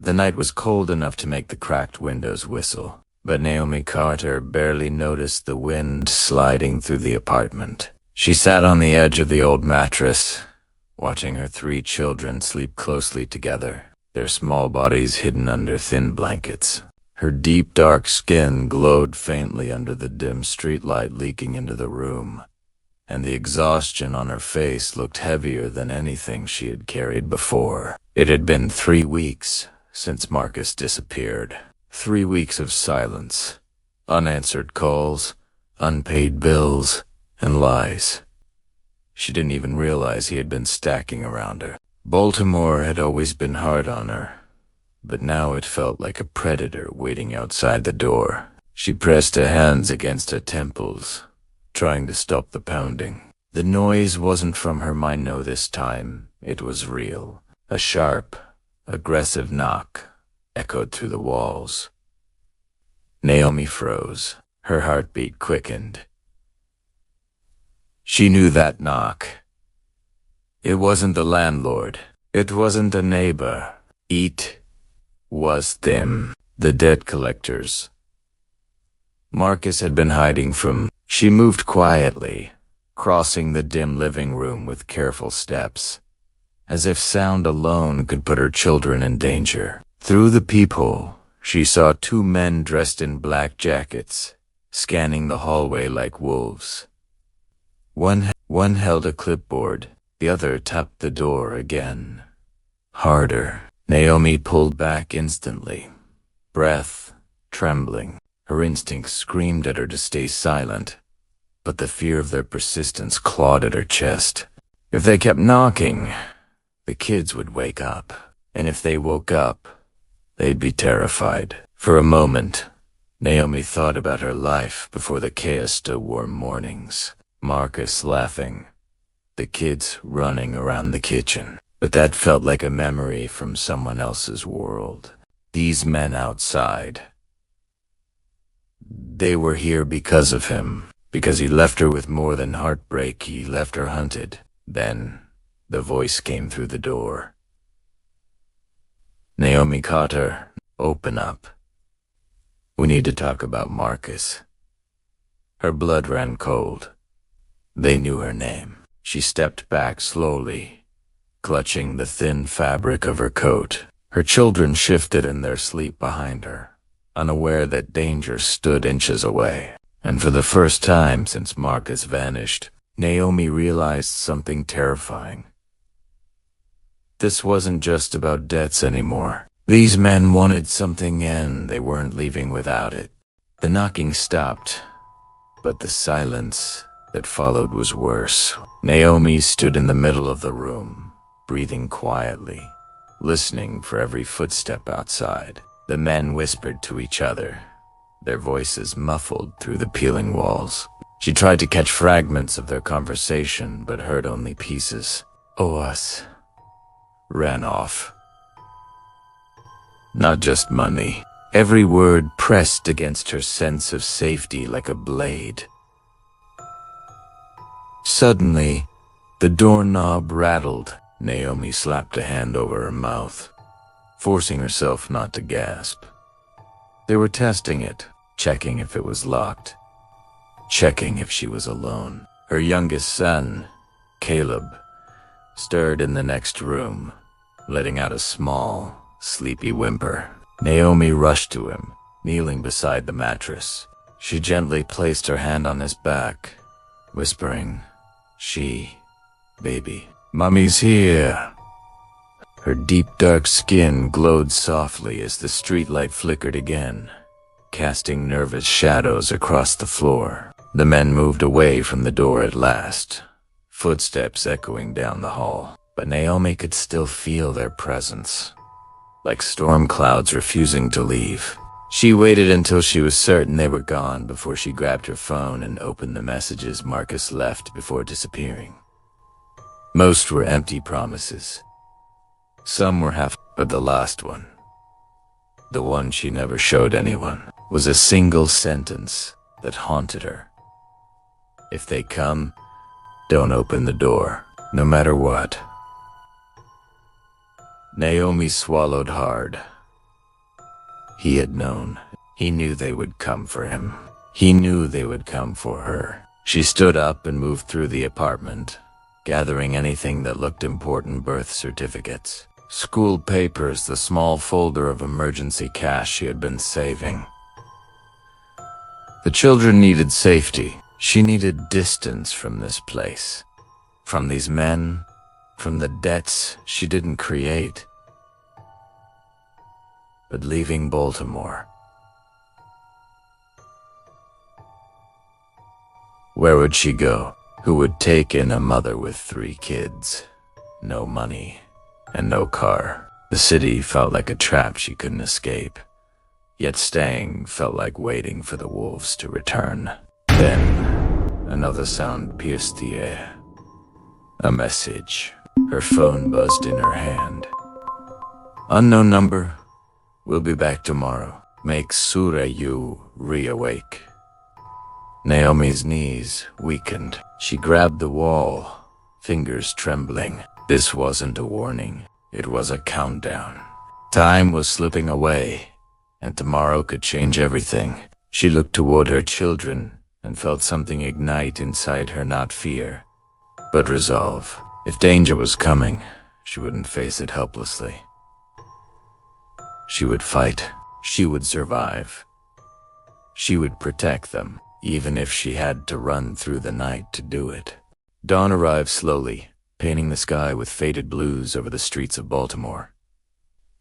The night was cold enough to make the cracked windows whistle, but Naomi Carter barely noticed the wind sliding through the apartment. She sat on the edge of the old mattress, watching her 3 children sleep closely together, their small bodies hidden under thin blankets. Her deep dark skin glowed faintly under the dim streetlight leaking into the room, and the exhaustion on her face looked heavier than anything she had carried before. It had been 3 weeks since Marcus disappeared. 3 weeks of silence, unanswered calls, unpaid bills, and lies. She didn't even realize he had been stacking around her. Baltimore had always been hard on her, but now it felt like a predator waiting outside the door. She pressed her hands against her temples, trying to stop the pounding. The noise wasn't from her mind this time. It was real. A sharp, aggressive knock echoed through the walls. Naomi froze. Her heartbeat quickened. She knew that knock. It wasn't the landlord. It wasn't a neighbor. It was them, the debt collectors. Marcus had been hiding from. She moved quietly, crossing the dim living room with careful steps, as if sound alone could put her children in danger. Through the peephole, she saw 2 men dressed in black jackets, scanning the hallway like wolves. One held a clipboard, the other tapped the door again. Harder. Naomi pulled back instantly, breath trembling. Her instincts screamed at her to stay silent, but the fear of their persistence clawed at her chest. If they kept knocking, the kids would wake up, and if they woke up, they'd be terrified. For a moment, Naomi thought about her life before the Chaos-to warm mornings. Marcus laughing, the kids running around the kitchen. But that felt like a memory from someone else's world. These men outside, they were here because of him, because he left her with more than heartbreak. He left her hunted. Then the voice came through the door. Naomi Carter, open up. We need to talk about Marcus. Her blood ran cold. They knew her name. She stepped back slowly, clutching the thin fabric of her coat. Her children shifted in their sleep behind her, unaware that danger stood inches away. And for the first time since Marcus vanished, Naomi realized something terrifying. This wasn't just about debts anymore. These men wanted something and they weren't leaving without it. The knocking stopped, but the silence that followed was worse. Naomi stood in the middle of the room, breathing quietly, listening for every footstep outside. The men whispered to each other, their voices muffled through the peeling walls. She tried to catch fragments of their conversation, but heard only pieces. Us ran off. Not just money. Every word pressed against her sense of safety like a blade. Suddenly, the doorknob rattled. Naomi slapped a hand over her mouth, forcing herself not to gasp. They were testing it, checking if it was locked, checking if she was alone. Her youngest son, Caleb, stirred in the next room, letting out a small, sleepy whimper. Naomi rushed to him, kneeling beside the mattress. She gently placed her hand on his back, whispering, baby, Mommy's here." Her deep dark skin glowed softly as the streetlight flickered again, casting nervous shadows across the floor. The men moved away from the door at last, footsteps echoing down the hall. But Naomi could still feel their presence, like storm clouds refusing to leave. She waited until she was certain they were gone before she grabbed her phone and opened the messages Marcus left before disappearing. Most were empty promises. Some were but the last one, the one she never showed anyone, was a single sentence that haunted her. If they come, don't open the door, no matter what. Naomi swallowed hard, He had known. He knew they would come for him. He knew they would come for her. She stood up and moved through the apartment, gathering anything that looked important: birth certificates, school papers, the small folder of emergency cash she had been saving. The children needed safety. She needed distance from this place, from these men, from the debts she didn't create. But leaving Baltimore, where would she go? Who would take in a mother with 3 kids? No money, and no car. The city felt like a trap she couldn't escape. Yet staying felt like waiting for the wolves to return. Then, another sound pierced the air. A message. Her phone buzzed in her hand. Unknown number. We'll be back tomorrow. Make sure you reawake. Naomi's knees weakened. She grabbed the wall, fingers trembling. This wasn't a warning. It was a countdown. Time was slipping away, and tomorrow could change everything. She looked toward her children and felt something ignite inside her, not fear, but resolve. If danger was coming, she wouldn't face it helplessly. She would fight. She would survive. She would protect them, even if she had to run through the night to do it. Dawn arrived slowly, painting the sky with faded blues over the streets of Baltimore.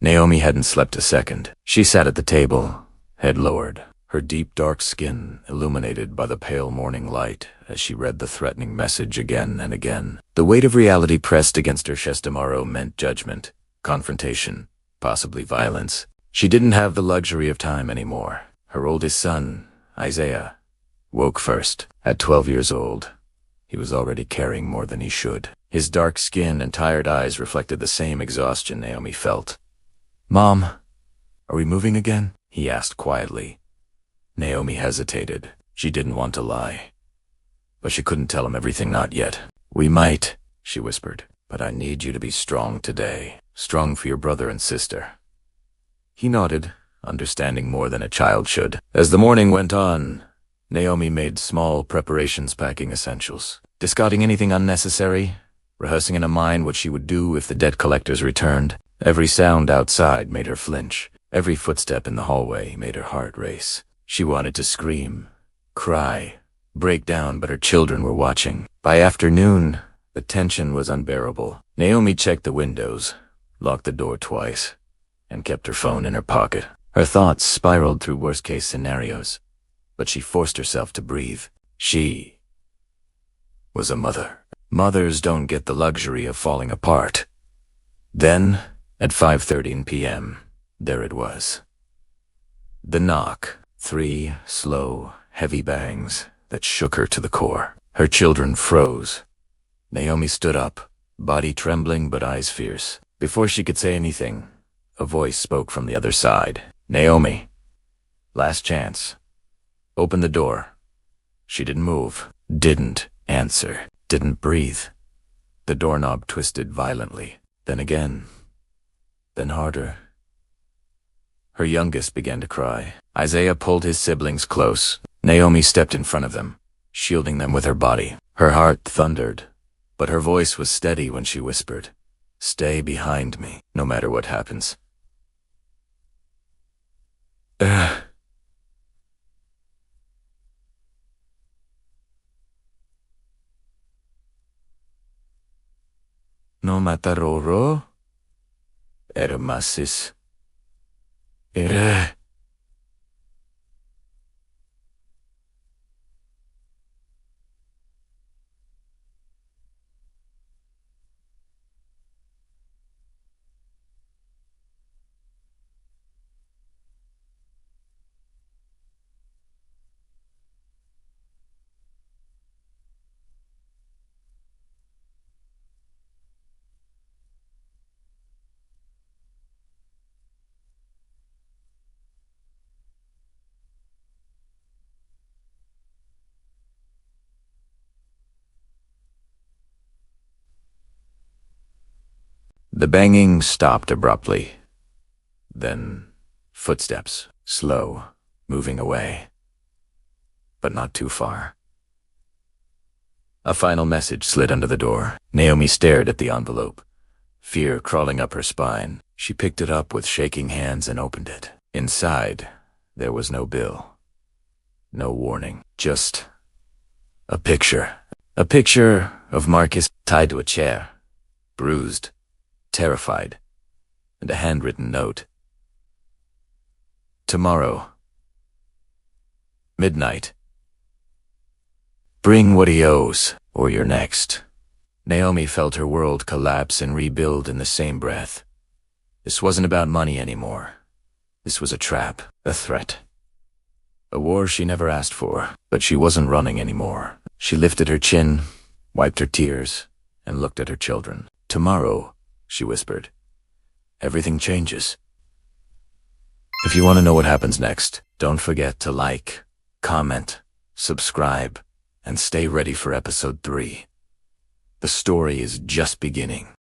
Naomi hadn't slept a second. She sat at the table, head lowered, her deep dark skin illuminated by the pale morning light as she read the threatening message again and again. The weight of reality pressed against her chest. Tomorrow meant judgment, confrontation, possibly violence. She didn't have the luxury of time anymore. Her oldest son, Isaiah, woke first. At 12 years old, he was already carrying more than he should. His dark skin and tired eyes reflected the same exhaustion Naomi felt. "Mom, are we moving again?" he asked quietly. Naomi hesitated. She didn't want to lie, but she couldn't tell him everything. Not yet. "We might," she whispered, "but I need you to be strong today. Strong for your brother and sister." He nodded, understanding more than a child should. As the morning went on, Naomi made small preparations, packing essentials, discarding anything unnecessary, rehearsing in her mind what she would do if the debt collectors returned. Every sound outside made her flinch. Every footstep in the hallway made her heart race. She wanted to scream, cry, break down, but her children were watching. By afternoon, the tension was unbearable. Naomi checked the windows, locked the door twice, and kept her phone in her pocket. Her thoughts spiraled through worst-case scenarios, but she forced herself to breathe. She was a mother. Mothers don't get the luxury of falling apart. Then, at 5:13 p.m., there it was. The knock. 3 slow, heavy bangs that shook her to the core. Her children froze. Naomi stood up, body trembling but eyes fierce. Before she could say anything, a voice spoke from the other side. "Naomi, last chance. Open the door." She didn't move, didn't answer, didn't breathe. The doorknob twisted violently, then again, then harder. Her youngest began to cry. Isaiah pulled his siblings close. Naomi stepped in front of them, shielding them with her body. Her heart thundered, but her voice was steady when she whispered, "Stay behind me, no matter what happens." No mataroro? Ermasis. Ere. The banging stopped abruptly. Then Footsteps, slow, moving away. But not too far. A final message slid under the door. Naomi stared at the envelope, fear crawling up her spine. She picked it up with shaking hands and opened it. Inside, there was no bill, no warning, just a picture. A picture of Marcus tied to a chair, bruised, terrified, and a handwritten note. Tomorrow, midnight. Bring what he owes, or you're next. Naomi felt her world collapse and rebuild in the same breath. This wasn't about money anymore. This was a trap, a threat. A war she never asked for, but she wasn't running anymore. She lifted her chin, wiped her tears, and looked at her children. Tomorrow, she whispered, everything changes. If you want to know what happens next, don't forget to like, comment, subscribe, and stay ready for episode 3. The story is just beginning.